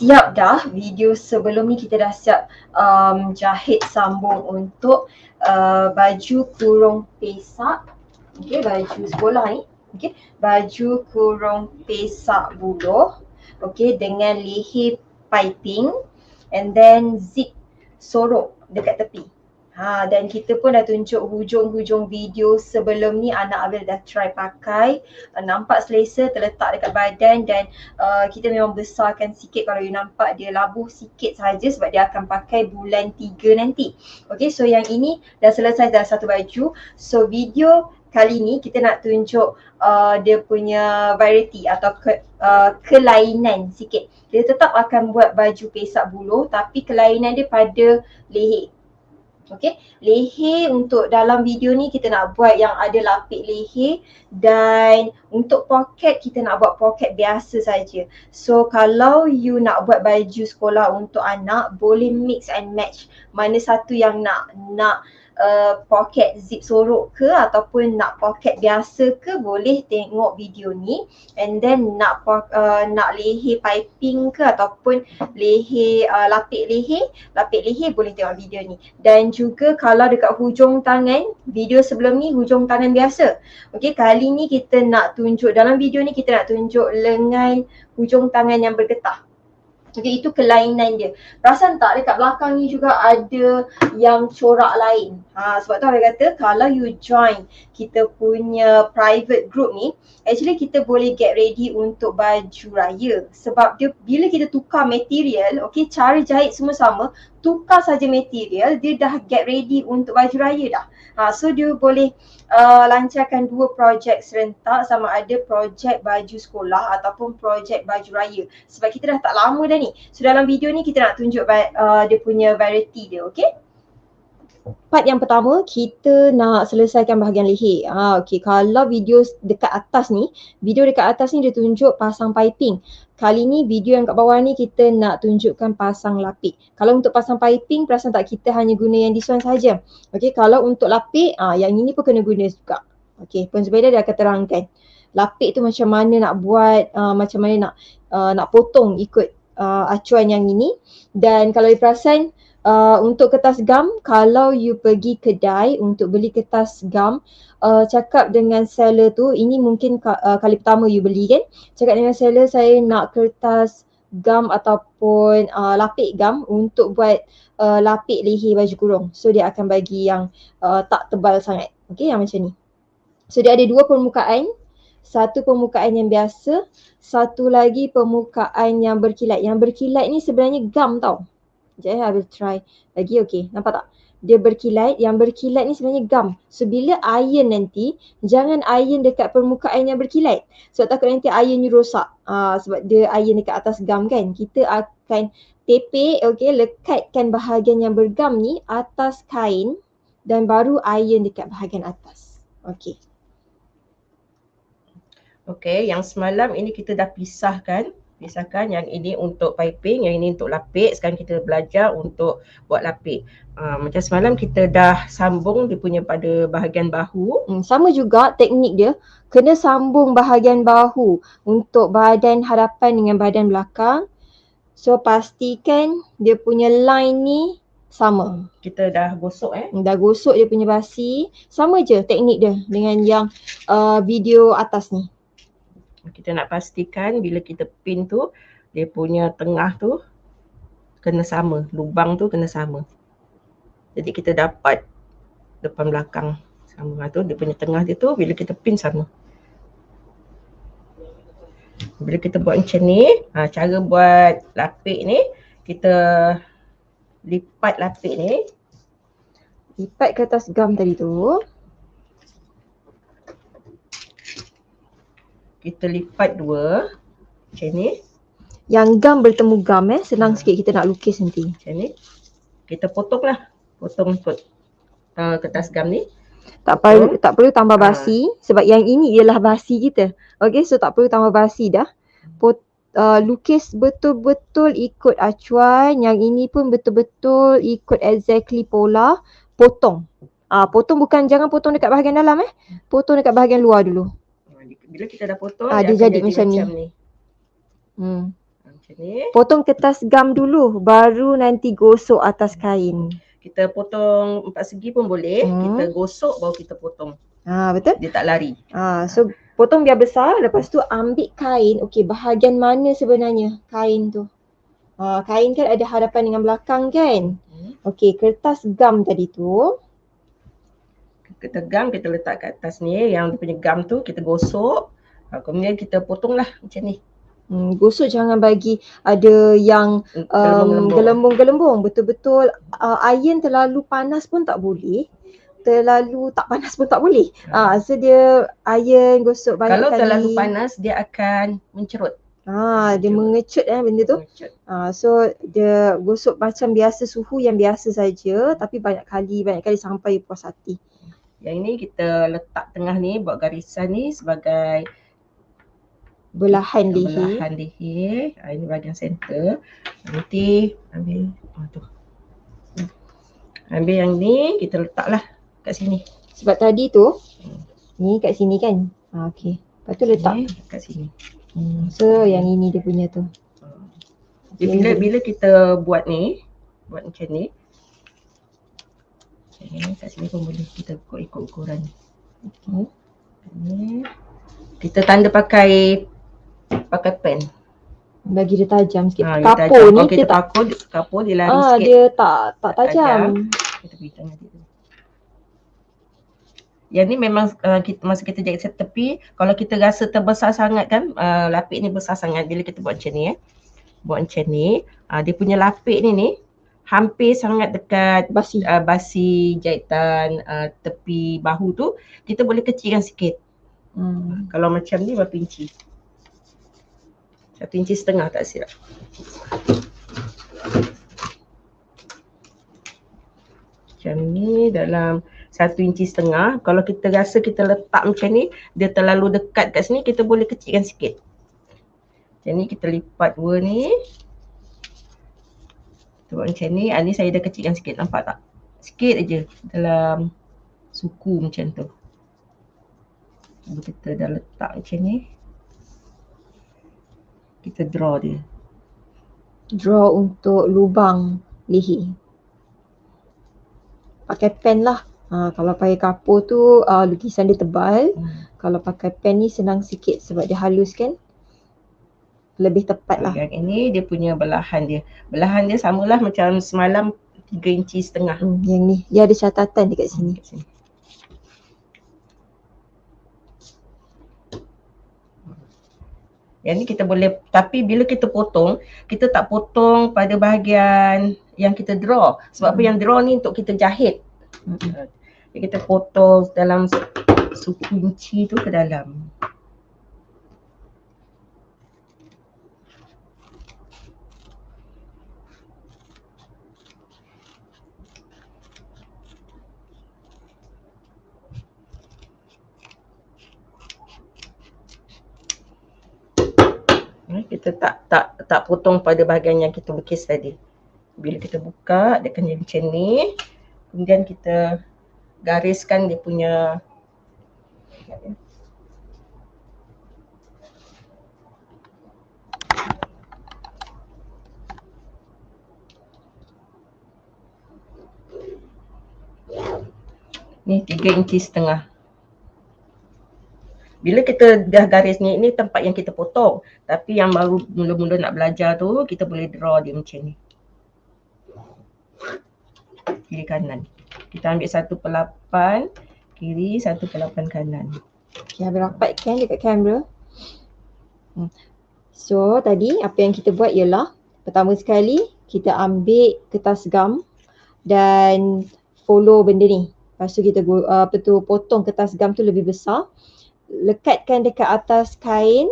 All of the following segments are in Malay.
siap dah. Video sebelum ni kita dah siap jahit sambung untuk baju kurung pesak. Okay, baju sekolah ni. Okay, baju kurung pesak buluh. Okay, dengan leher piping and then zip sorok dekat tepi. Dan kita pun dah tunjuk hujung-hujung video sebelum ni anak Abil dah try pakai. Nampak selesa terletak dekat badan dan kita memang besarkan sikit kalau you nampak dia labuh sikit saja sebab dia akan pakai bulan 3 nanti. Okay, so yang ini dah selesai dah satu baju. So video kali ni kita nak tunjuk dia punya variety atau kelainan sikit. Dia tetap akan buat baju pesak buluh tapi kelainan dia pada leher. Okay, leher untuk dalam video ni kita nak buat yang ada lapik leher dan untuk poket kita nak buat poket biasa saja. So kalau you nak buat baju sekolah untuk anak boleh mix and match mana satu yang nak poket zip sorok ke ataupun nak poket biasa ke, boleh tengok video ni. And then nak leher piping ke ataupun leher lapik leher boleh tengok video ni. Dan juga kalau dekat hujung tangan, video sebelum ni hujung tangan biasa. Okey, kali ni kita nak tunjuk, dalam video ni kita nak tunjuk lengan hujung tangan yang bergetah. Okay, itu kelainan dia. Perasan tak dekat belakang ni juga ada yang corak lain. Sebab tu Abang kata kalau you join kita punya private group ni, actually kita boleh get ready untuk baju raya. Sebab dia bila kita tukar material, okay, cara jahit semua sama, tukar saja material, dia dah get ready untuk baju raya dah. So dia boleh lancarkan dua projek serentak, sama ada projek baju sekolah ataupun projek baju raya. Sebab kita dah tak lama dah ni. So dalam video ni kita nak tunjuk dia punya variety dia, okay? Part yang pertama kita nak selesaikan bahagian leher. Okay, kalau video dekat atas ni, dia tunjuk pasang piping. Kali ni video yang kat bawah ni kita nak tunjukkan pasang lapik. Kalau untuk pasang piping, perasan tak kita hanya guna yang this one saja. Okay, kalau untuk lapik, yang ini pun kena guna juga. Okay, Puan Zubaida dia akan terangkan. Lapik tu macam mana nak buat, macam mana nak potong ikut acuan yang ini. Dan kalau diperasan, untuk kertas gam, kalau you pergi kedai untuk beli kertas gam, cakap dengan seller tu, ini mungkin kali pertama you beli kan, cakap dengan seller saya nak kertas gam ataupun lapik gam untuk buat lapik leher baju kurung. So dia akan bagi yang tak tebal sangat, okay, yang macam ni. So dia ada dua permukaan, satu permukaan yang biasa, satu lagi permukaan yang berkilat. Yang berkilat ni sebenarnya gam tau. Sekejap I will try lagi, okay, nampak tak? Dia berkilat, yang berkilat ni sebenarnya gam. So bila iron nanti, jangan iron dekat permukaan yang berkilat. Sebab takut nanti iron you rosak. Sebab dia iron dekat atas gam kan. Kita akan tepek, okay, lekatkan bahagian yang bergam ni atas kain dan baru iron dekat bahagian atas. Okay. Okay, yang semalam ini kita dah pisahkan yang ini untuk piping, yang ini untuk lapik. Sekarang kita belajar untuk buat lapik. Macam semalam kita dah sambung dia punya pada bahagian bahu. Sama juga teknik dia, kena sambung bahagian bahu untuk badan hadapan dengan badan belakang. So pastikan dia punya line ni sama. Kita dah gosok Dah gosok dia punya basi. Sama je teknik dia dengan yang video atas ni. Kita nak pastikan bila kita pin tu, dia punya tengah tu kena sama, lubang tu kena sama. Jadi kita dapat depan belakang sama tu, dia punya tengah dia tu bila kita pin sama. Bila kita buat macam ni, cara buat lapik ni, kita lipat lapik ni. Lipat kertas gam tadi tu. Kita lipat dua macam ni. Yang gam bertemu gam senang sikit kita nak lukis nanti. Macam ni. Kita potong ikut kertas gam ni. Tak perlu tambah basi sebab yang ini ialah basi kita. Okay, so tak perlu tambah basi dah. Lukis betul-betul ikut acuan. Yang ini pun betul-betul ikut exactly pola. Potong. Potong jangan potong dekat bahagian dalam Potong dekat bahagian luar dulu. Bila kita dah potong, dia jadi macam ni. Macam macam ni. Potong kertas gam dulu, baru nanti gosok atas kain. Kita potong 4 segi pun boleh. Kita gosok baru kita potong. Betul? Dia tak lari. So potong biar besar, lepas tu ambil kain. Okey, bahagian mana sebenarnya kain tu? Kain kan ada hadapan dengan belakang kan? Okey, kertas gam tadi tu. Kita gam, kita letak kat atas ni. Yang dia punya gam tu kita gosok. Kemudian kita potong lah macam ni. Gosok jangan bagi ada yang gelembung-gelembung. Betul-betul iron terlalu panas pun tak boleh. Terlalu tak panas pun tak boleh. So dia iron gosok banyak Kalau kali. Kalau terlalu panas dia akan mencerut. Dia mengecut benda tu. So dia gosok macam biasa, suhu yang biasa saja, tapi banyak kali sampai puas hati. Yang ini kita letak tengah ni, buat garisan ni sebagai belahan leher. Belahan leher. Ini bahagian center. Nanti ambil tu. Ambil yang ni kita letaklah kat sini. Sebab tadi tu ni kat sini kan. Okey. Lepas tu letak ni kat sini. So yang ini dia punya tu. Bila kita buat ni, buat macam ni. Kat sini pun boleh kita ikut ukuran. Ni kita tanda pakai pen. Bagi dia tajam sikit. Kapur ni kita kapur dia lari sikit. Dia tak tajam. Kita beri tangan dia. Yang ni memang masa kita jahit tepi, kalau kita rasa terbesar sangat kan, lapik ni besar sangat bila kita buat macam ni buat macam ni, dia punya lapik ni hampir sangat dekat basi jahitan tepi bahu tu, kita boleh kecilkan sikit. Kalau macam ni berapa inci? 1,5 inci tak silap. Macam ni dalam 1,5 inci. Kalau kita rasa kita letak macam ni, dia terlalu dekat kat sini, kita boleh kecilkan sikit. Macam ni kita lipat dua ni. Kita buat macam ni. Ni saya dah kecilkan sikit, nampak tak? Sikit aja dalam suku macam tu. Kita dah letak macam ni. Kita draw dia. Draw untuk lubang leher. Pakai pen lah. Kalau pakai kapur tu lukisan dia tebal. Kalau pakai pen ni senang sikit sebab dia halus kan. Lebih tepat lah. Yang ini dia punya belahan dia. Belahan dia samalah macam semalam 3,5 inci. Yang ni dia ada catatan dekat sini. Yang ni kita boleh, tapi bila kita potong, kita tak potong pada bahagian yang kita draw. Sebab apa, yang draw ni untuk kita jahit. Jadi kita potong dalam suku inci tu ke dalam. Kita tak potong pada bahagian yang kita lukis tadi. Bila kita buka, dia akan jadi macam ni. Kemudian kita gariskan dia punya ni 3,5 inci. Bila kita dah garis ni, ini tempat yang kita potong. Tapi yang baru mula-mula nak belajar tu, kita boleh draw dia macam ni. Kiri kanan. Kita ambil 1/8 kiri, 1/8 kanan. Okay, habis rapatkan dekat kamera. So tadi apa yang kita buat ialah, pertama sekali kita ambil kertas gam dan follow benda ni. Lepas tu kita potong kertas gam tu lebih besar. Lekatkan dekat atas kain.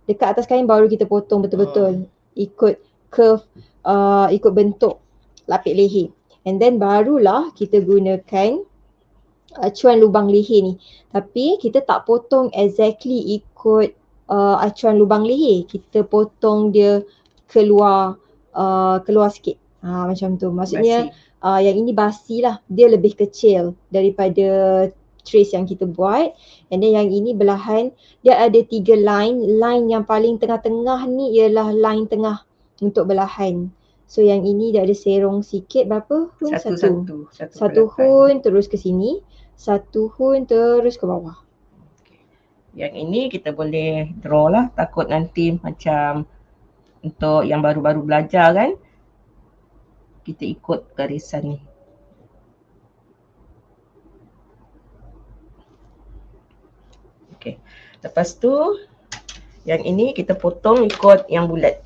Dekat atas kain baru kita potong betul-betul. Ikut curve, ikut bentuk lapik leher. And then barulah kita gunakan acuan lubang leher ni. Tapi kita tak potong exactly ikut acuan lubang leher. Kita potong dia keluar sikit. Macam tu. Maksudnya yang ini basi lah. Dia lebih kecil daripada trace yang kita buat. And then yang ini belahan, dia ada 3 line. Line yang paling tengah-tengah ni ialah line tengah untuk belahan. So yang ini dia ada serong sikit, berapa hun? Satu hun terus ke sini, satu hun terus ke bawah. Yang ini kita boleh draw lah, takut nanti macam untuk yang baru-baru belajar kan, kita ikut garisan ni. Okay. Lepas tu yang ini kita potong ikut yang bulat.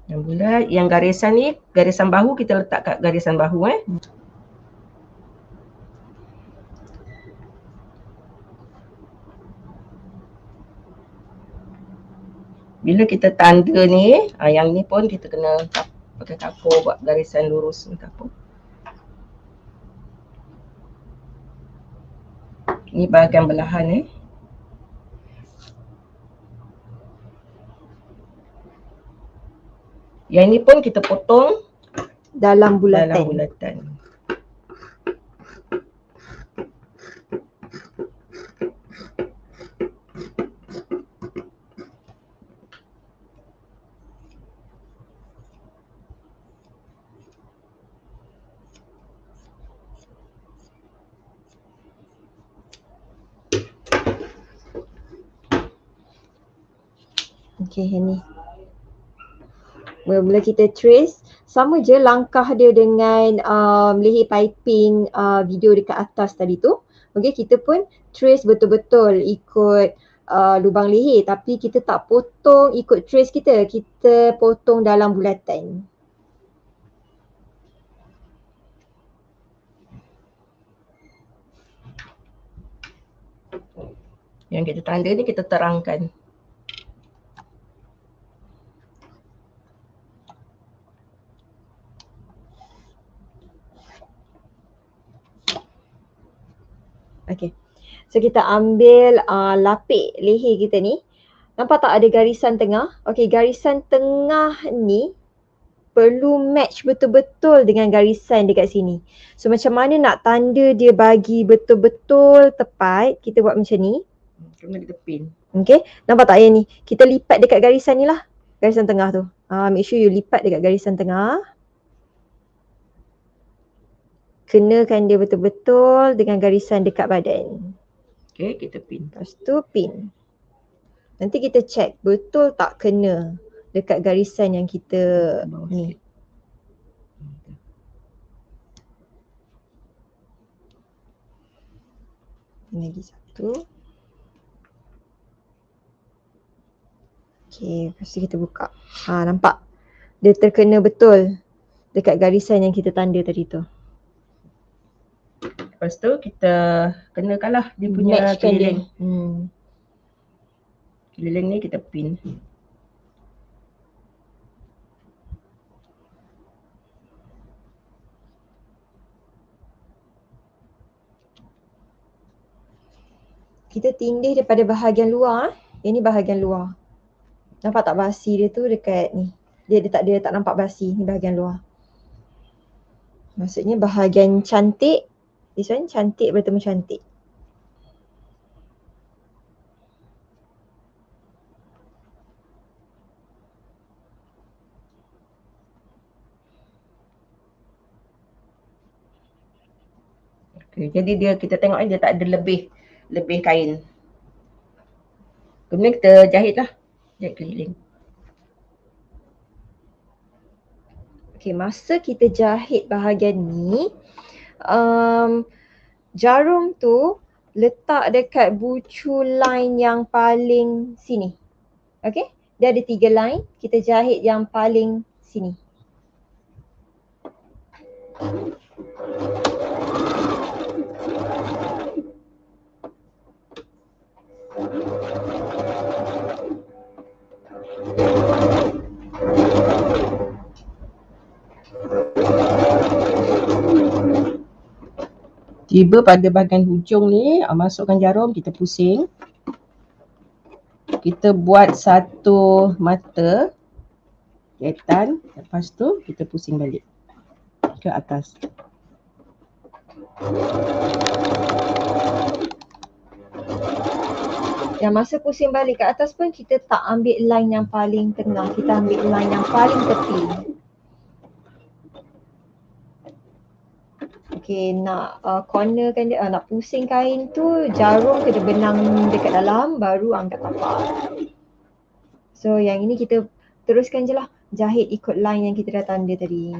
Yang bulat, yang garisan ni, garisan bahu kita letak kat garisan bahu Bila kita tanda ni, yang ni pun kita kena pakai kapur buat garisan lurus ni kapur. Ni bahagian belahan Yang ni pun kita potong dalam bulatan. Okay, yang ni. Mula-mula kita trace, sama je langkah dia dengan leher piping video dekat atas tadi tu. Okay, kita pun trace betul-betul ikut lubang leher, tapi kita tak potong ikut trace kita potong dalam bulatan. Yang kita tanda ni kita terangkan. Okay, so kita ambil lapik leher kita ni. Nampak tak ada garisan tengah? Okay, garisan tengah ni perlu match betul-betul dengan garisan dekat sini. So macam mana nak tanda dia bagi betul-betul tepat, kita buat macam ni. Kena kita pin. Okay, nampak tak yang ni? Kita lipat dekat garisan ni lah. Garisan tengah tu. Make sure you lipat dekat garisan tengah. Kenakan dia betul-betul dengan garisan dekat badan. Okay, kita pin. Lepas tu pin. Nanti kita check betul tak kena dekat garisan yang kita ni. Ini lagi satu. Okay, lepas tu kita buka. Nampak? Dia terkena betul dekat garisan yang kita tanda tadi tu. Lepas tu kita kenakanlah dia punya matchkan keliling. Dia. Keliling ni kita pin. Kita tindih daripada bahagian luar. Yang ni bahagian luar. Nampak tak basi dia tu dekat ni. Dia tak nampak basi. Ni bahagian luar. Maksudnya bahagian cantik. This one cantik bertemu cantik. Okay, jadi kita tengok dia tak ada lebih kain. Kemudian kita jahit lah. Jahit keliling. Okay, masa kita jahit bahagian ni, jarum tu letak dekat bucu line yang paling sini. Okay, dia ada 3 line, kita jahit yang paling sini. Tiba pada bahagian hujung ni, masukkan jarum, kita pusing. Kita buat satu mata jahitan, lepas tu kita pusing balik ke atas. Yang masa pusing balik ke atas pun kita tak ambil line yang paling tengah, kita ambil line yang paling tepi. Okay, nak cornerkan dia, nak pusing kain tu, jarum kena benang dekat dalam baru angkat tapak. So yang ini kita teruskan je lah, jahit ikut line yang kita dah tanda tadi.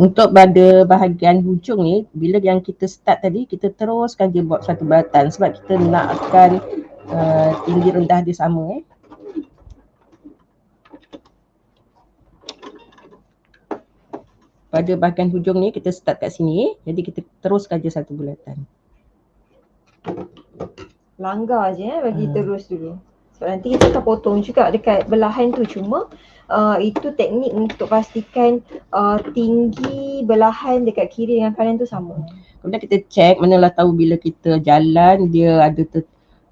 Untuk pada bahagian hujung ni, bila yang kita start tadi, kita teruskan je buat satu bulatan sebab kita nakkan tinggi rendah dia sama. Pada bahagian hujung ni kita start kat sini, jadi kita teruskan je satu bulatan. Langgar je bagi terus dulu. Sebab nanti kita akan potong juga dekat belahan tu, cuma itu teknik untuk pastikan tinggi belahan dekat kiri dengan kanan tu sama. Kemudian kita check, manalah tahu bila kita jalan dia ada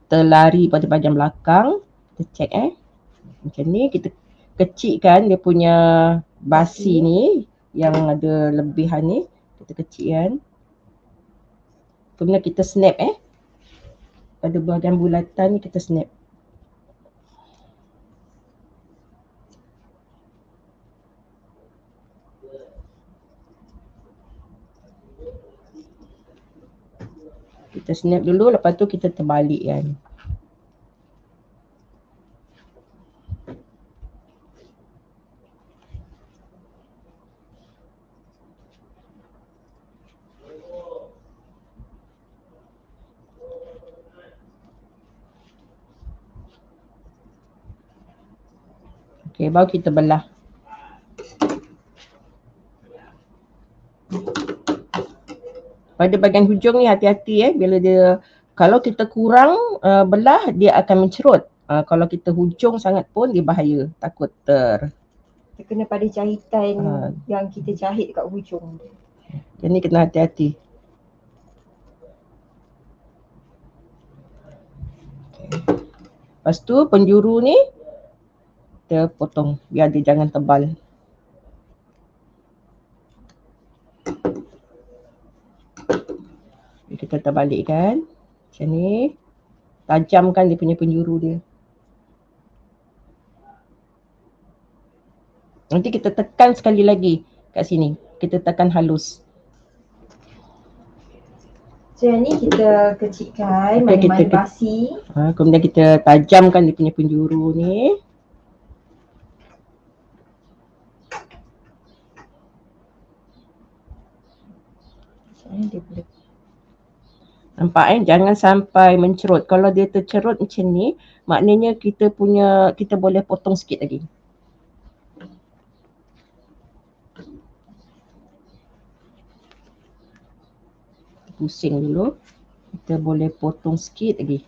terlari pada bahagian belakang. Kita check macam ni, kita kecilkan dia punya basi ni yang ada lebihan ni, kita kecilkan. Kemudian kita snap pada bahagian bulatan ni kita snap. Kita snap dulu, lepas tu kita terbalikkan. Okay, baru kita belah. Pada bahagian hujung ni hati-hati bila dia, kalau kita kurang belah dia akan mencerut. Kalau kita hujung sangat pun dia bahaya, takut Dia kena pada jahitan yang kita jahit kat hujung. Jadi kena hati-hati. Lepas tu penjuru ni kita potong biar dia jangan tebal. Kita terbalikkan macam ni, tajamkan dia punya penjuru dia. Nanti kita tekan sekali lagi kat sini, kita tekan halus. So yang ni kita kecilkan mani-mani basi. Kemudian kita tajamkan dia punya penjuru ni. Dia boleh. Nampak jangan sampai mencerut. Kalau dia tercerut macam ni, maknanya kita boleh potong sikit lagi. Pusing dulu. Kita boleh potong sikit lagi.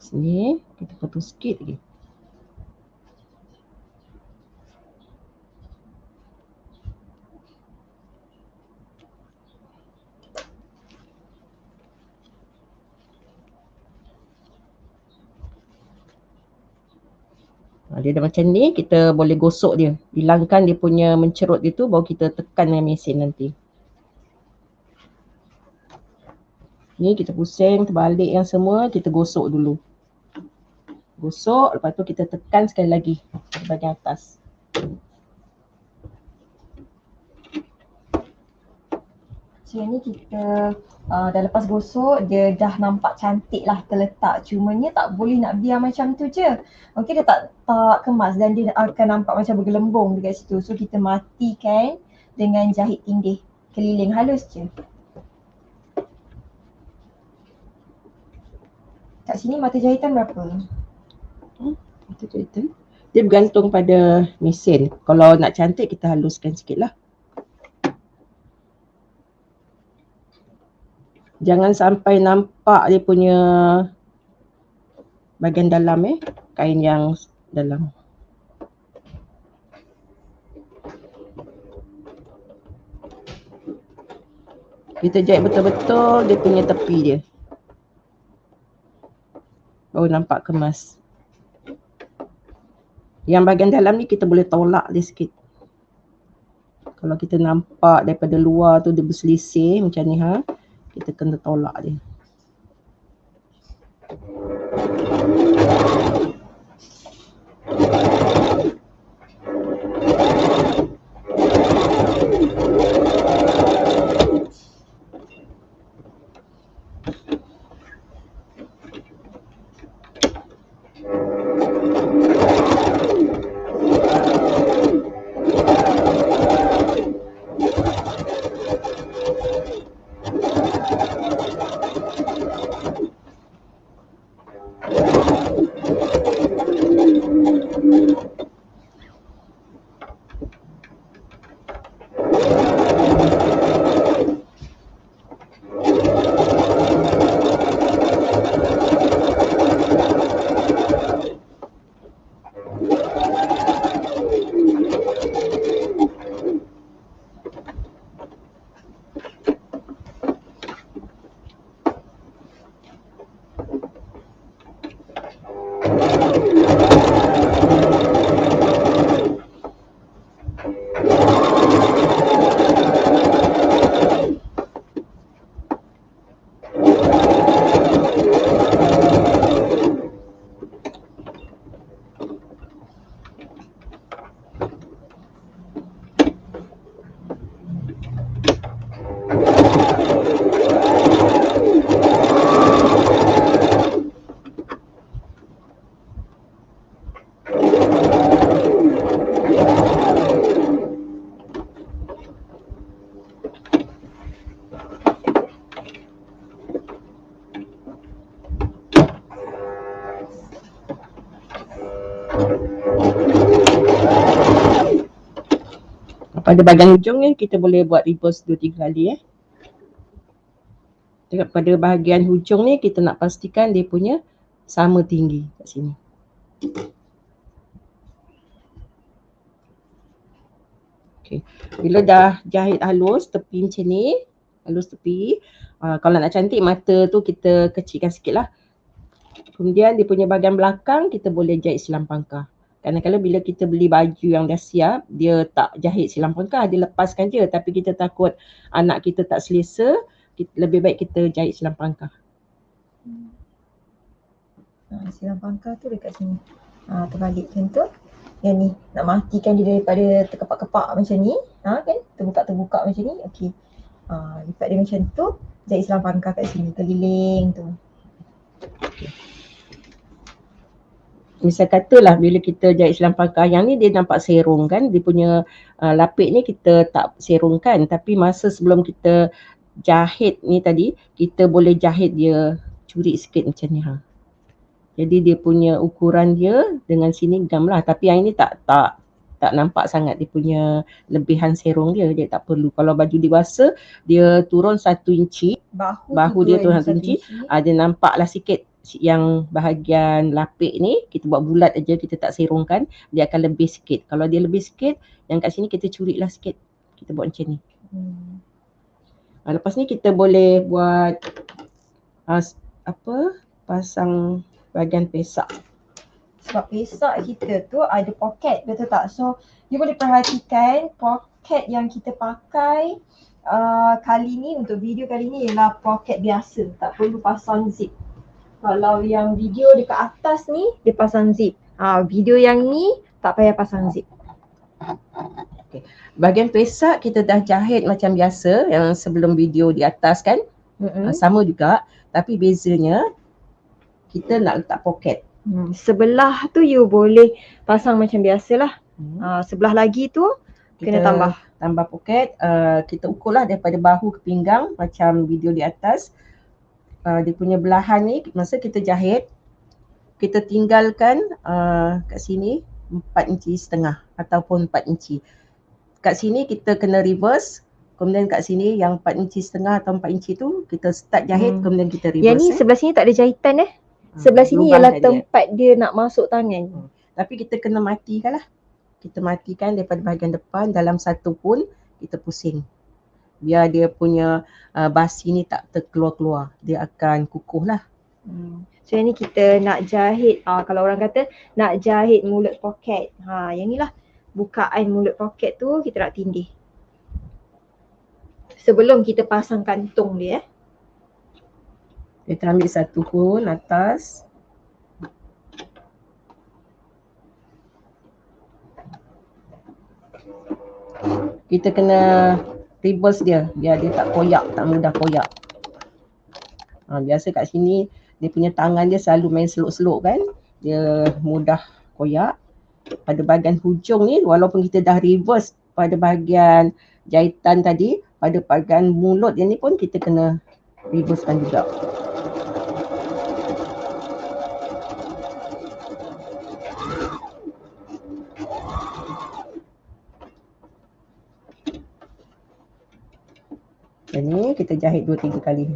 Sini kita potong sikit lagi. Dia dah macam ni, kita boleh gosok dia. Hilangkan dia punya mencerut dia tu, baru kita tekan dengan mesin nanti. Ni kita pusing, terbalik yang semua, kita gosok dulu. Gosok, lepas tu kita tekan sekali lagi di bahagian atas. So yang ni kita dah lepas gosok, dia dah nampak cantik lah terletak. Cumanya tak boleh nak biar macam tu je. Okey, dia tak kemas dan dia akan nampak macam bergelembung dekat situ. So kita matikan dengan jahit tindih keliling halus je. Kat sini mata jahitan berapa? Mata jahitan. Dia bergantung pada mesin. Kalau nak cantik kita haluskan sikit lah. Jangan sampai nampak dia punya bahagian dalam kain yang dalam. Kita jahit betul-betul dia punya tepi dia. Baru nampak kemas. Yang bahagian dalam ni kita boleh tolak dia sikit. Kalau kita nampak daripada luar tu dia berselisih macam ni kita kena tolak dia. Pada bahagian hujung ni kita boleh buat reverse 2-3 kali Pada bahagian hujung ni kita nak pastikan dia punya sama tinggi kat sini. Okay. Bila dah jahit halus tepi macam ni, halus tepi, kalau nak cantik mata tu kita kecilkan sikit lah. Kemudian dia punya bahagian belakang kita boleh jahit silang pangkah. Kadang-kadang bila kita beli baju yang dah siap, dia tak jahit silang pangkah, dia lepaskan je. Tapi kita takut anak kita tak selesa, lebih baik kita jahit silang pangkah. Silang pangkah tu dekat sini. Terbalik macam tu. Yang ni nak matikan dia daripada terkepak-kepak macam ni. Kan? Terbuka-terbuka macam ni. Okey. Lipat dia macam tu. Jahit silang pangkah kat sini. Keliling tu. Okay. Misal katalah bila kita jahit silang pangkah yang ni dia nampak serong kan, dia punya lapik ni kita tak serongkan, tapi masa sebelum kita jahit ni tadi kita boleh jahit dia curi sikit macam ni Jadi dia punya ukuran dia dengan sini gam lah, tapi yang ini tak nampak sangat dia punya lebihan serong dia tak perlu. Kalau baju dewasa dia turun 1 inci, bahu dia turun 1 inci, dia nampak lah sikit yang bahagian lapik ni kita buat bulat aja, kita tak serongkan, dia akan lebih sikit. Kalau dia lebih sikit, yang kat sini kita curi lah sikit, kita buat macam ni. Lepas ni kita boleh buat pasang bahagian pesak. Sebab pesak kita tu ada poket, betul tak? So you boleh perhatikan poket yang kita pakai kali ni, untuk video kali ni ialah poket biasa, tak perlu pasang zip. Kalau yang video dekat atas ni dia pasang zip. Video yang ni tak payah pasang zip. Bahagian pesak kita dah jahit macam biasa yang sebelum video di atas kan. Sama juga, tapi bezanya kita nak letak poket. Sebelah tu you boleh pasang macam biasalah. Sebelah lagi tu kena tambah. Tambah poket, kita ukurlah daripada bahu ke pinggang macam video di atas. Dia punya belahan ni masa kita jahit, kita tinggalkan kat sini 4,5 inci ataupun 4 inci. Kat sini kita kena reverse. Kemudian kat sini yang 4,5 inci atau 4 inci tu kita start jahit, kemudian kita reverse. Yang ni sebelah sini tak ada jahitan Sebelah sini ialah tempat dia nak masuk tangan. Tapi kita kena matikan lah. Kita matikan daripada bahagian depan, dalam satu pun kita pusing. Biar dia punya basi ni tak terkeluar-keluar. Dia akan kukuh lah. So yang ni kita nak jahit, kalau orang kata nak jahit mulut poket. Yang ni lah bukaan mulut poket tu kita nak tindih. Sebelum kita pasang kantung dia. Kita ambil satu pun atas. Kita kena reverse dia biar dia tak koyak, tak mudah koyak. Biasa kat sini dia punya tangan dia selalu main seluk-seluk kan. Dia mudah koyak. Pada bahagian hujung ni walaupun kita dah reverse pada bahagian jahitan tadi, pada bahagian mulut dia ni pun kita kena reversekan juga. Dan ni kita jahit 2-3 kali.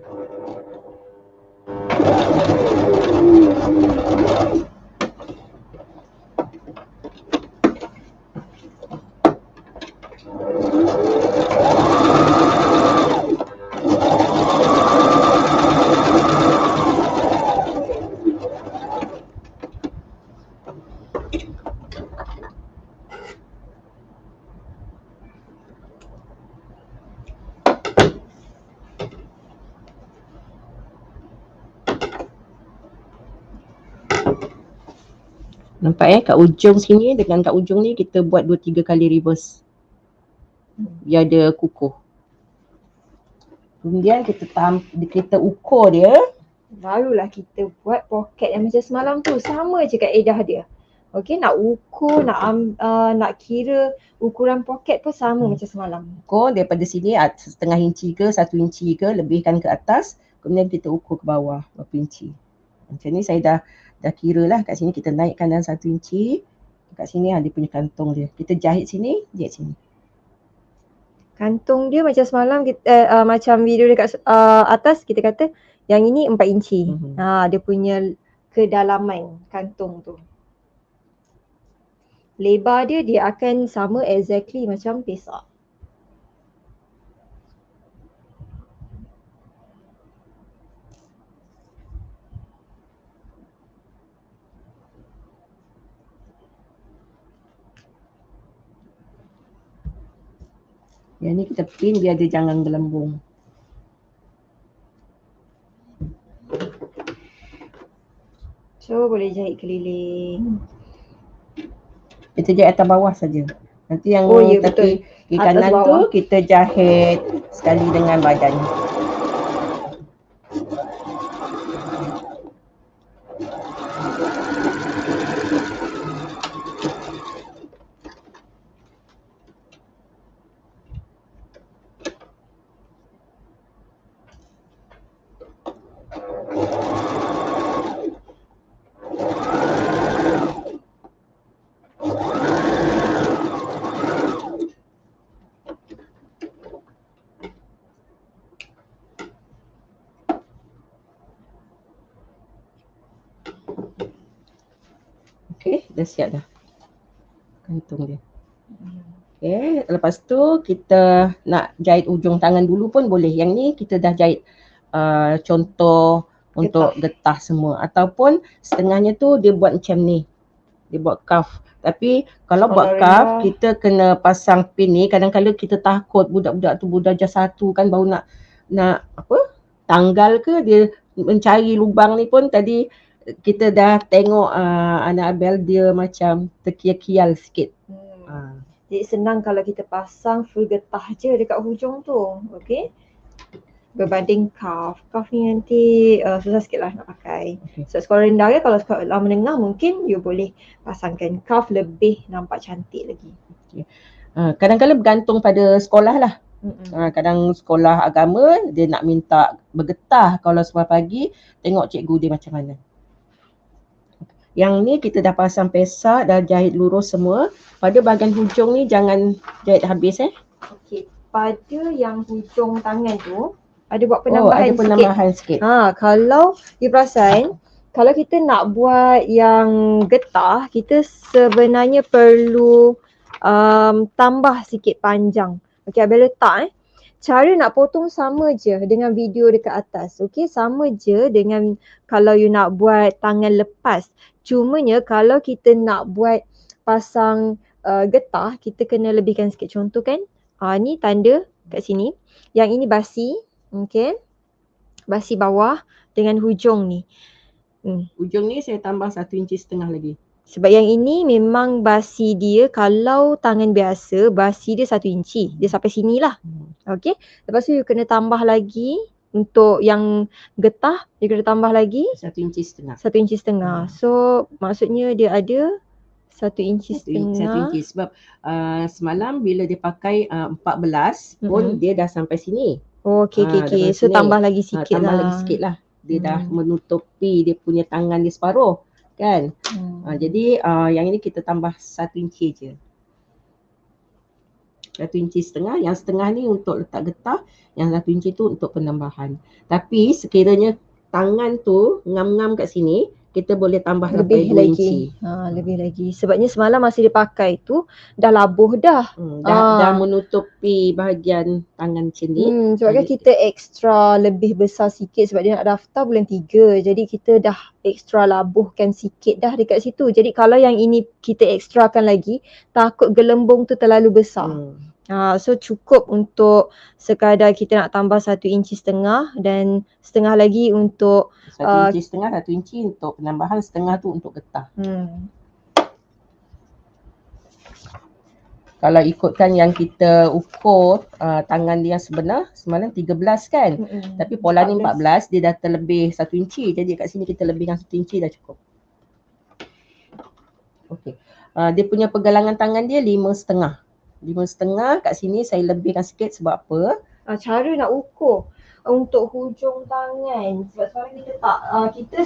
Nampak kat ujung sini dengan kat ujung ni kita buat 2-3 kali reverse. Biar dia kukuh. Kemudian kita ukur dia. Barulah kita buat poket yang macam semalam tu. Sama je kaedah dia. Okey, nak ukur, nak kira ukuran poket pun sama macam semalam. Ukur daripada sini setengah inci ke 1 inci ke, lebihkan ke atas. Kemudian kita ukur ke bawah berapa inci. Macam ni saya dah kira lah. Kat sini kita naikkan dalam 1 inci. Kat sini dia punya kantung dia. Kita jahit sini, jahit sini. Kantung dia macam semalam macam video dekat atas kita kata yang ini 4 inci. Dia punya kedalaman kantung tu. Lebar dia akan sama exactly macam pesak. Yang ni kita pin biar dia jangan gelembung. So boleh jahit keliling. Kita jahit atas bawah saja. Nanti yang tepi kiri kanan tu kita jahit sekali dengan badan. Okey, dah siap dah kantung dia. Okey, lepas tu kita nak jahit ujung tangan dulu pun boleh. Yang ni kita dah jahit contoh untuk getah semua. Ataupun setengahnya tu dia buat macam ni. Dia buat cuff. Tapi kalau buat cuff, kita kena pasang pin ni. Kadang-kadang kita takut budak-budak tu darjah 1 kan baru nak tanggal ke, dia mencari lubang ni pun tadi kita dah tengok anak Abel dia macam terkial-kial sikit. Jadi senang kalau kita pasang full getah je dekat hujung tu. Okay. Berbanding cuff. Cuff ni nanti susah sikit lah nak pakai. Okay. So sekolah rendah ke, kalau sekolah menengah mungkin you boleh pasangkan cuff lebih nampak cantik lagi. Okay. Kadang-kadang bergantung pada sekolah lah. Kadang sekolah agama dia nak minta bergetah kalau sekolah pagi, tengok cikgu dia macam mana. Yang ni kita dah pasang pesak, dah jahit lurus semua. Pada bahagian hujung ni jangan jahit habis Okay. Pada yang hujung tangan tu ada buat penambahan, ada penambahan sikit. Kalau you perasan, kalau kita nak buat yang getah, kita sebenarnya perlu tambah sikit panjang. Okay, Abel letak cara nak potong sama je dengan video dekat atas. Okay, sama je dengan kalau you nak buat tangan lepas. Cumanya kalau kita nak buat pasang getah, kita kena lebihkan sikit. Contoh kan, ni tanda kat sini. Yang ini basi. Okay, basi bawah dengan hujung ni. Hujung ni saya tambah 1,5 inci lagi. Sebab yang ini memang basi dia, kalau tangan biasa basi dia 1 inci. Dia sampai sini lah. Okay. Lepas tu you kena tambah lagi. Untuk yang getah, you kena tambah lagi 1,5 inci. 1 inci setengah. So maksudnya dia ada 1 inci 1 setengah. inci sebab semalam bila dia pakai 14 pun dia dah sampai sini. Okay. So tambah lagi sikit tambah lah. lagi sikit lah. Dia dah menutupi dia punya tangan dia separuh kan. Jadi yang ini kita tambah 1 inci je. 1 inci setengah, yang setengah ni untuk letak getah, yang 1 inci tu untuk penambahan. Tapi sekiranya tangan tu ngam-ngam kat sini, kita boleh tambah lebih sampai 2 lagi. inci. Lebih lagi. Sebabnya semalam masa dia pakai tu dah labuh dah. Dah menutupi bahagian tangan macam ni. Sebab kan kita ekstra lebih besar sikit sebab dia nak daftar bulan 3. Jadi kita dah ekstra labuhkan sikit dah dekat situ. Jadi kalau yang ini kita ekstrakan lagi, takut gelembung tu terlalu besar. So cukup untuk sekadar kita nak tambah 1 inci setengah dan setengah lagi untuk 1 inci setengah, 1 inci untuk penambahan, setengah tu untuk getah. Kalau ikutkan yang kita ukur tangan dia yang sebenar, semalam 13 kan. Tapi pola ni 14, dia dah terlebih 1 inci. Jadi kat sini kita lebihkan 1 inci dah cukup. Okey. Dia punya pergelangan tangan dia 5,5. 5,5 kat sini saya lebihkan sikit sebab apa? Cara nak ukur untuk hujung tangan. Sebab sekarang kita tak, kita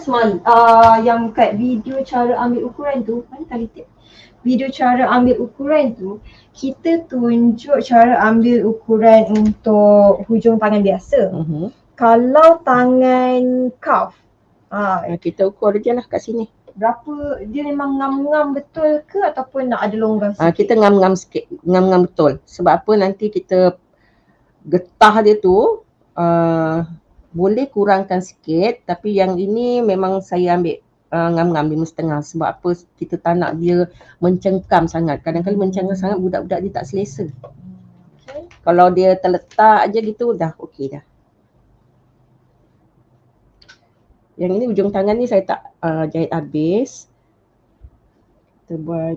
yang kat video cara ambil ukuran tu, mana tali tip? Video cara ambil ukuran tu, kita tunjuk cara ambil ukuran untuk hujung tangan biasa. Kalau tangan cuff, kita ukur je lah kat sini. Berapa, dia memang ngam-ngam betul ke ataupun nak ada longgar sikit? Kita ngam-ngam sikit, ngam-ngam betul. Sebab apa, nanti kita getah dia tu boleh kurangkan sikit, tapi yang ini memang saya ambil ngam-ngam 5,5. Sebab apa, kita tak nak dia mencengkam sangat. Kadang-kadang mencengkam sangat, budak-budak dia tak selesa. Kalau dia terletak je gitu dah okey dah. Yang ini hujung tangan ni saya tak jahit habis. Kita buat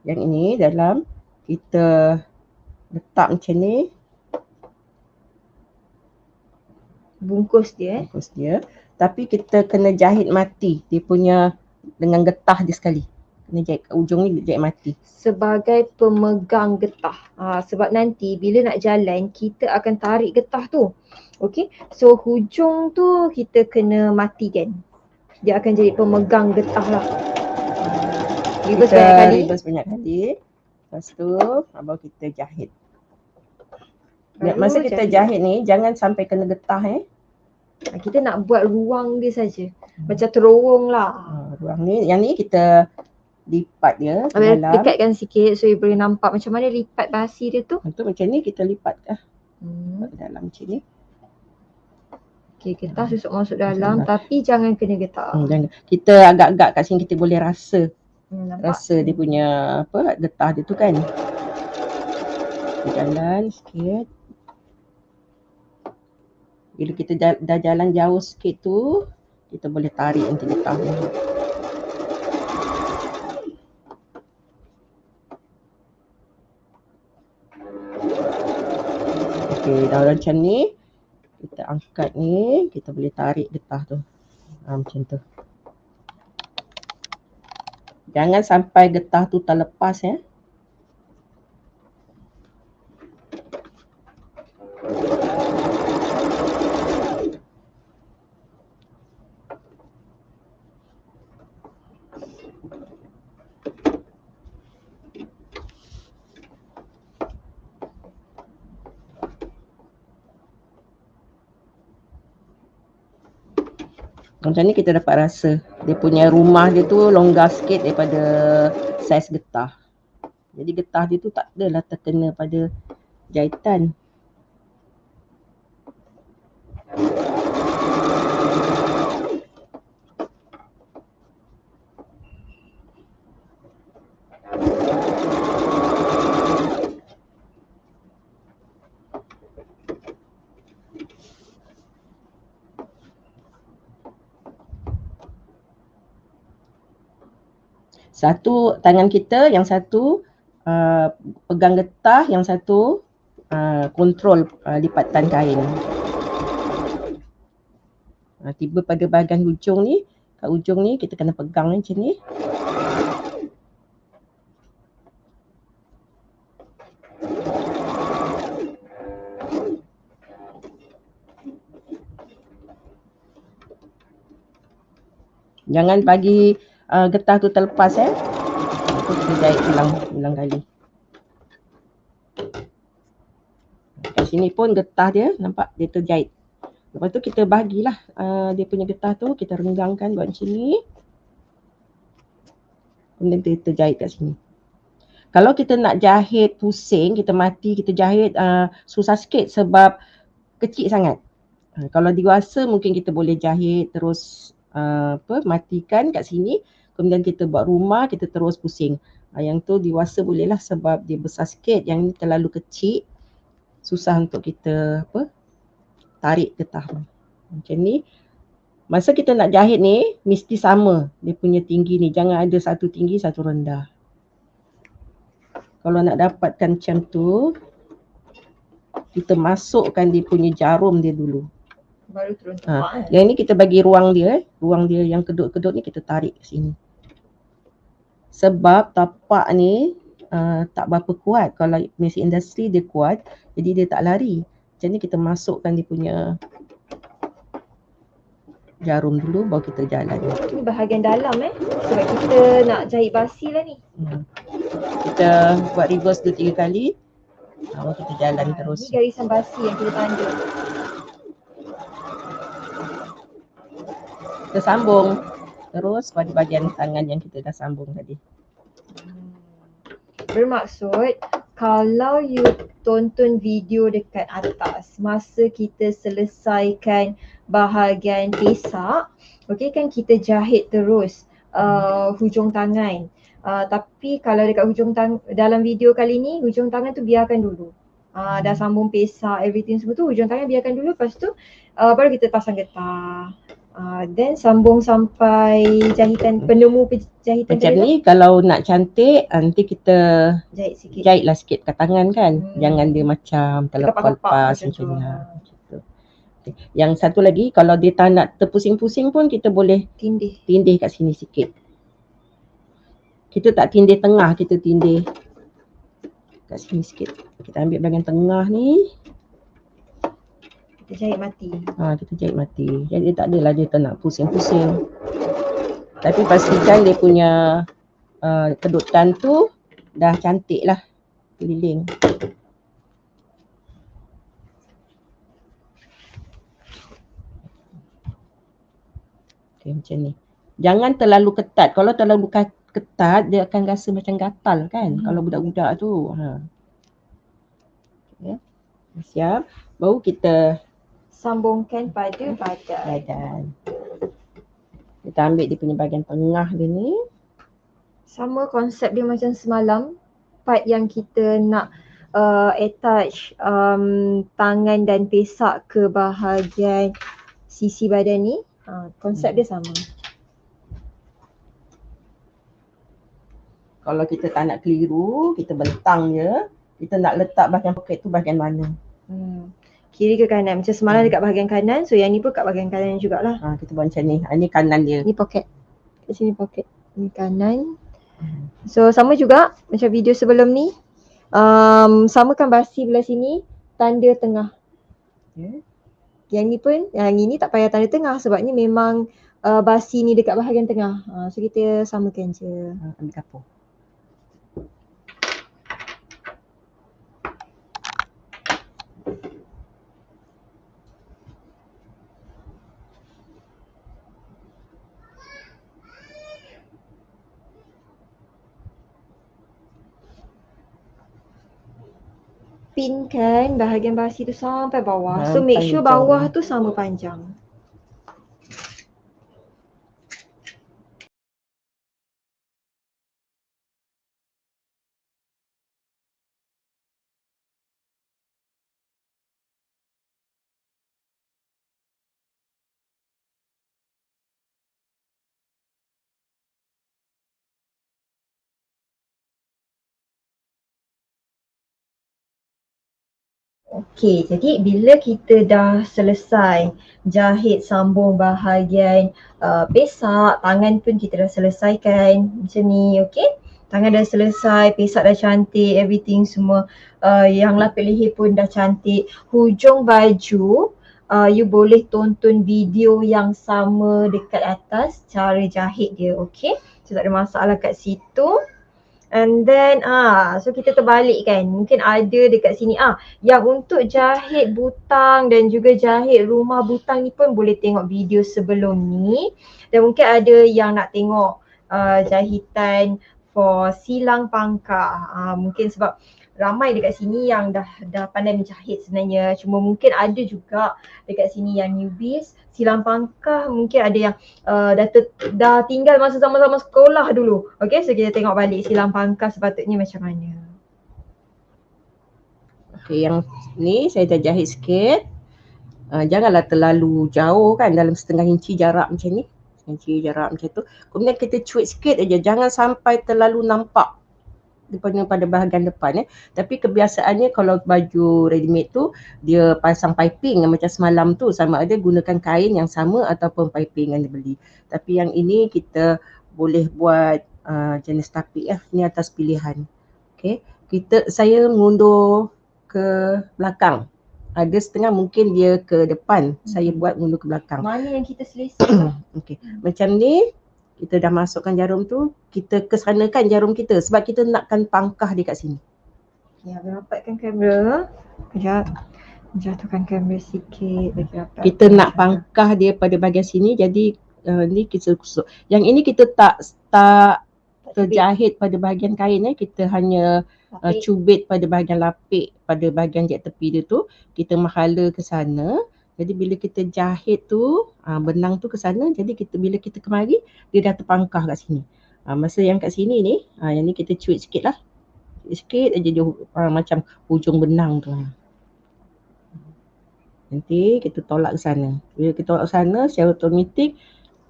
yang ini dalam, kita letak macam ni. Bungkus dia. Tapi kita kena jahit mati dia punya dengan getah dia sekali. Kena jahit kat ujung ni, jahit mati. Sebagai pemegang getah. Sebab nanti bila nak jalan, kita akan tarik getah tu. Okay. So hujung tu kita kena matikan. Dia akan jadi pemegang getah lah. Reverse banyak kali. Lepas tu baru kita jahit. Masa kita jahit ni jangan sampai kena getah Kita nak buat ruang dia saja. Macam terowong lah. Ruang ni, yang ni kita lipat dia dalam. Dekatkan sikit so you boleh nampak macam mana lipat basi dia tu. Untuk macam ni kita lipat dalam macam ni. Okay, getah masuk dalam tapi jangan kena getah. Jangan. Kita agak-agak kat sini kita boleh rasa. Rasa dia punya getah dia tu kan. Kita jalan sikit. Bila kita dah jalan jauh sikit tu, kita boleh tarik nanti getah ni. Okey, dah macam ni. Kita angkat ni, kita boleh tarik getah tu. Macam tu. Jangan sampai getah tu terlepas ya. Macam ni kita dapat rasa dia punya rumah dia tu longgar sikit daripada saiz getah. Jadi getah dia tu tak adalah terkena pada jahitan. Satu tangan kita, yang satu pegang getah, yang satu kontrol lipatan kain. Tiba pada bahagian hujung ni, kat hujung ni kita kena pegang macam ni. Jangan bagi getah tu terlepas kita jahit ulang kali. Kat sini pun getah dia nampak dia terjahit. Lepas tu kita bagilah dia punya getah tu, kita renggangkan buat macam ni. Kemudian dia terjahit kat sini. Kalau kita nak jahit pusing, kita mati, kita jahit susah sikit sebab kecil sangat. Kalau dewasa mungkin kita boleh jahit terus matikan kat sini, kemudian kita buat rumah, kita terus pusing. Yang tu dewasa boleh lah sebab dia besar sikit, yang ni terlalu kecil, susah untuk kita tarik getah. Macam ni. Masa kita nak jahit ni mesti sama dia punya tinggi ni, jangan ada satu tinggi satu rendah. Kalau nak dapatkan macam tu, kita masukkan dia punya jarum dia dulu. Baru turun tepat. Yang ni kita bagi ruang dia, ruang dia yang kedut-kedut ni kita tarik ke sini. Sebab tapak ni tak berapa kuat. Kalau mesin industri dia kuat, jadi dia tak lari. Macam ni kita masukkan dia punya jarum dulu, baru kita jalan. Ini bahagian dalam sebab kita nak jahit basi lah ni. Kita buat reverse 2-3 kali, baru kita jalan terus. Ini garisan basi yang kita tanda. Kita sambung terus pada bahagian tangan yang kita dah sambung tadi. Bermaksud kalau you tonton video dekat atas, masa kita selesaikan bahagian pesak, okey kan kita jahit terus hujung tangan. Tapi kalau dekat dalam video kali ni, hujung tangan tu biarkan dulu. Dah sambung pesak, everything semua tu, hujung tangan biarkan dulu, lepas tu baru kita pasang getah. Then sambung sampai jahitan, penemu jahitan. Macam ni kalau nak cantik, nanti kita jahit sikit. Jahitlah sikit kat tangan kan. Jangan dia macam terlepas macam tu. Okay. Yang satu lagi, kalau dia tak nak terpusing-pusing pun kita boleh tindih kat sini sikit. Kita tak tindih tengah, kita tindih kat sini sikit. Kita ambil bahagian tengah ni. Kita jahit mati. Kita jahit mati. Jadi dia tak adalah dia tak nak pusing-pusing. Tapi pastikan dia punya kedutan tu dah cantik lah keliling. Okay, macam ni. Jangan terlalu ketat. Kalau terlalu ketat dia akan rasa macam gatal kan. Kalau budak-budak tu. Okay. Siap. Baru kita sambungkan pada badan. Kita ambil dia punya bahagian tengah dia ni. Sama konsep dia macam semalam. Part yang kita nak attach tangan dan pesak ke bahagian sisi badan ni. Konsep dia sama. Kalau kita tak nak keliru, kita bentang je. Kita nak letak bahagian poket tu bahagian mana. Kiri ke kanan. Macam semalam dekat bahagian kanan, so yang ni pun kat bahagian kanan jugalah. Kita buat macam ni. Ni kanan dia. Ni poket. Kat sini poket. Ni kanan. So sama juga macam video sebelum ni. Samakan basi belah sini, tanda tengah. Yang ni pun, yang ini tak payah tanda tengah sebabnya memang basi ni dekat bahagian tengah. So kita samakan je. Ambil kapur. Pinkan bahagian basi tu sampai bawah. So make sure bawah tu sama panjang. Okey, jadi bila kita dah selesai jahit sambung bahagian pesak, tangan pun kita dah selesaikan macam ni, okey. Tangan dah selesai, pesak dah cantik, everything semua, yang lapik leher pun dah cantik. Hujung baju, you boleh tonton video yang sama dekat atas cara jahit dia, okey. So tak ada masalah kat situ. And then so kita terbalik kan. Mungkin ada dekat sini yang untuk jahit butang dan juga jahit rumah butang ni pun boleh tengok video sebelum ni. Dan mungkin ada yang nak tengok jahitan for silang pangkah. Mungkin sebab ramai dekat sini yang dah pandai menjahit sebenarnya. Cuma mungkin ada juga dekat sini yang newbies. Silang pangkah mungkin ada yang dah tinggal masa sama-sama sekolah dulu. Okay, so kita tengok balik silang pangkah sepatutnya macam mana. Okay, yang ni saya dah jahit sikit. Janganlah terlalu jauh kan, dalam setengah inci jarak macam ni. Inci jarak macam tu. Kemudian kita cuit sikit aja, jangan sampai terlalu nampak pada bahagian depan. Tapi kebiasaannya kalau baju ready made tu dia pasang piping macam semalam tu, sama ada gunakan kain yang sama ataupun piping yang dibeli. Tapi yang ini kita boleh buat jenis tapik ni atas pilihan. Okay, saya mengundur ke belakang. Ada setengah mungkin dia ke depan, saya buat mundur ke belakang. Mana yang kita selesa? Okay, macam ni. Kita dah masukkan jarum tu, kita kesanakan jarum kita sebab kita nakkan pangkah dia kat sini. Ya, rapatkan kamera. Kejap. Jatuhkan kamera sikit bagi rapat. Kita nak pangkah dia pada bahagian sini, jadi ni kita kusuk. Yang ini kita tak terjahit pada bahagian kain, kita hanya cubit pada bahagian lapik, pada bahagian jahit tepi dia tu, kita menghala ke sana. Jadi bila kita jahit tu, benang tu ke sana, jadi bila kita kemari, dia dah terpangkah kat sini. Masa yang kat sini ni, yang ni kita cuit sikit lah. Sikit aja dia macam hujung benang tu. Nanti kita tolak ke sana. Bila kita tolak ke sana, secara automatik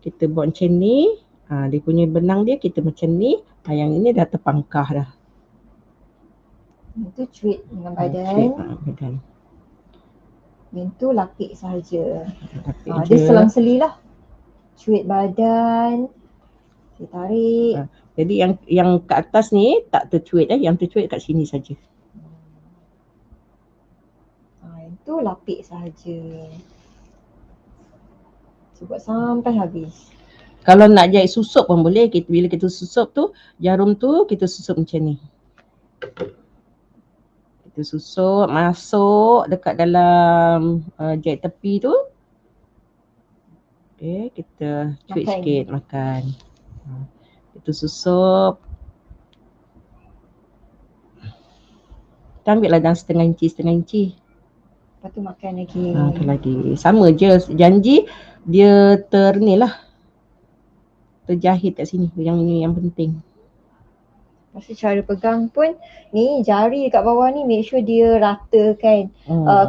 kita buat macam ni. Dia punya benang dia kita macam ni. Yang ini dah terpangkah dah. Itu cuit dengan badan. Cuit badan. Yang tu lapik sahaja. Dia selang-seli lah. Cuit badan. Dia tarik. Jadi yang kat atas ni tak tercuit yang tercuit kat sini saja. Yang tu lapik sahaja. Cuba sampai habis. Kalau nak jahit susup pun boleh. Bila kita susup tu, jarum tu kita susup macam ni. Kita susup, masuk dekat dalam jahit tepi tu. Okay, kita cuit sikit, makan. Kita susup. Kita ambil lah dalam setengah inci. Lepas tu makan lagi. Makan lagi. Sama je, janji dia terjahit kat sini. Yang ini yang penting. Masa cara pegang pun ni jari dekat bawah ni make sure dia ratakan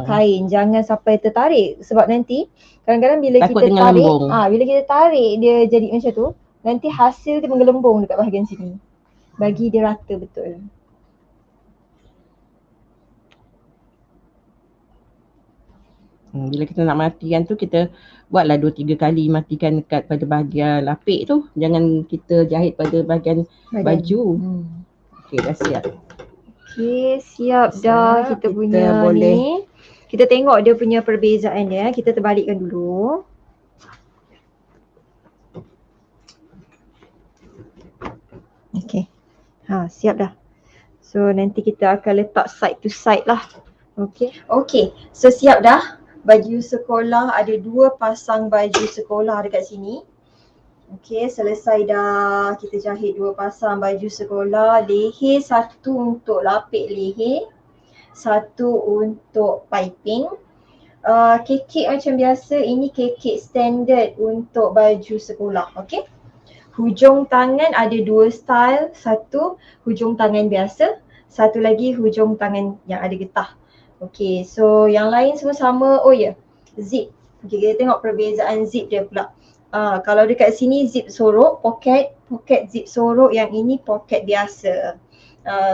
kain, jangan sampai tertarik sebab nanti kadang-kadang bila Takut kita dengan tarik lembung. bila kita tarik dia jadi macam tu, nanti hasil dia menggelembung dekat bahagian sini. Bagi dia rata betul. Bila kita nak matikan tu kita buatlah 2-3 kali matikan dekat pada bahagian lapik tu. Jangan kita jahit pada bahagian baju. Okey, dah siap. Okey, siap dah kita punya boleh ni. Kita tengok dia punya perbezaan dia. Kita terbalikkan dulu. Okey. Siap dah. So nanti kita akan letak side to side lah. Okey. Okey, so siap dah. Baju sekolah, ada 2 pasang baju sekolah dekat sini. Okey, selesai dah kita jahit 2 pasang baju sekolah. Leher satu untuk lapik leher, satu untuk piping. Kekek macam biasa, ini kekek standard untuk baju sekolah. Okey. Hujung tangan ada 2 style, satu hujung tangan biasa, satu lagi hujung tangan yang ada getah. Okey, so yang lain semua sama. Oh ya, zip. Okey, kita tengok perbezaan zip dia pula. Kalau dekat sini zip sorok, poket zip sorok, yang ini poket biasa.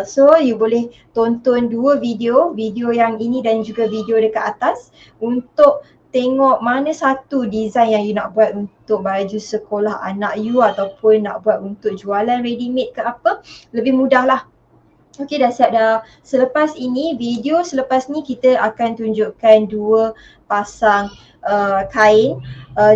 So you boleh tonton 2 video yang ini dan juga video dekat atas untuk tengok mana satu design yang you nak buat untuk baju sekolah anak you ataupun nak buat untuk jualan ready made ke apa, lebih mudah lah. Okey, dah siap dah. Selepas ini, video selepas ni kita akan tunjukkan 2 pasang kain.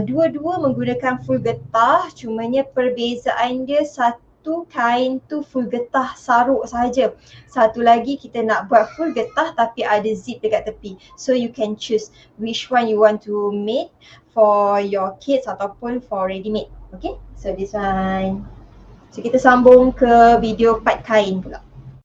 Dua-dua menggunakan full getah, cumanya perbezaan dia satu kain tu full getah saruk sahaja. Satu lagi kita nak buat full getah tapi ada zip dekat tepi. So you can choose which one you want to make for your kids ataupun for ready made. Okay, so this one. So kita sambung ke video part kain pula.